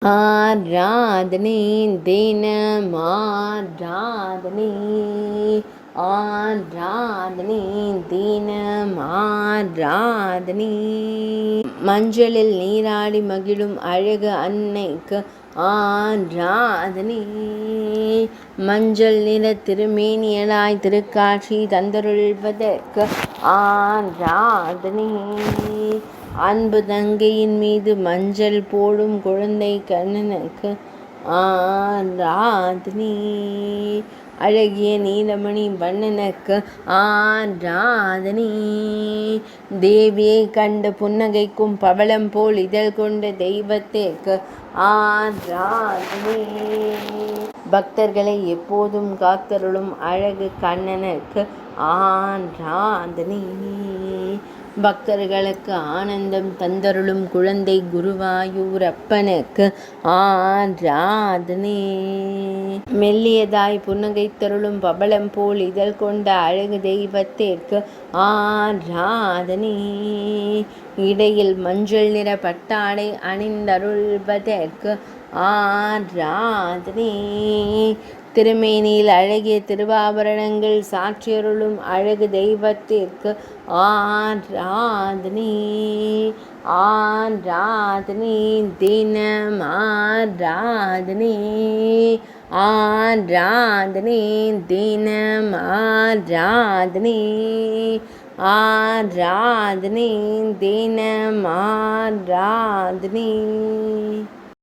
ஆராதனை தினம் ஆராதனை ஆராதனை தினம் ஆராதனை. மஞ்சளில் நீராடி மகிழும் அழகு அன்னைக்கு ஆராதனை. மஞ்சள் நிற திருமேனியலாய் திருக்காட்சி தந்தருள்வதற்கு ஆராதனை. அன்பு தங்கையின் மீது மஞ்சள் போடும் குழந்தை கண்ணனுக்கு ஆராதனை. அழகிய நீலமணி வண்ணனுக்கு ஆராதனை. தேவியை கண்டு புன்னகைக்கும் பவளம் போல் இதழ் கொண்ட தெய்வத்திற்கு ஆராதனை. பக்தர்களை எப்போதும் காத்தருளும் அழகு கண்ணனுக்கு ஆராதனை. பக்தர்களுக்கு ஆனந்தம் தந்தருளும் குழந்தை குருவாயூரப்பனுக்கு ஆராதனை. மெல்லியதாய் புன்னகைத்தருளும் பவளம் போல் இதழ் கொண்ட அழகு தெய்வத்திற்கு ஆராதனை. இடையில் மஞ்சள் நிற பட்டாடை அணிந்தருள்வதற்கு ஆராதனை. திருமேனியில் அழகிய திருவாபரணங்கள் சாற்றியருளும் அழகு தெய்வத்திற்கு ஆராதனை. ஆராதனை தினம் ஆராதனை. ஆராதனை தினம் ஆராதனை. ஆராதனை தினம் ஆராதனை.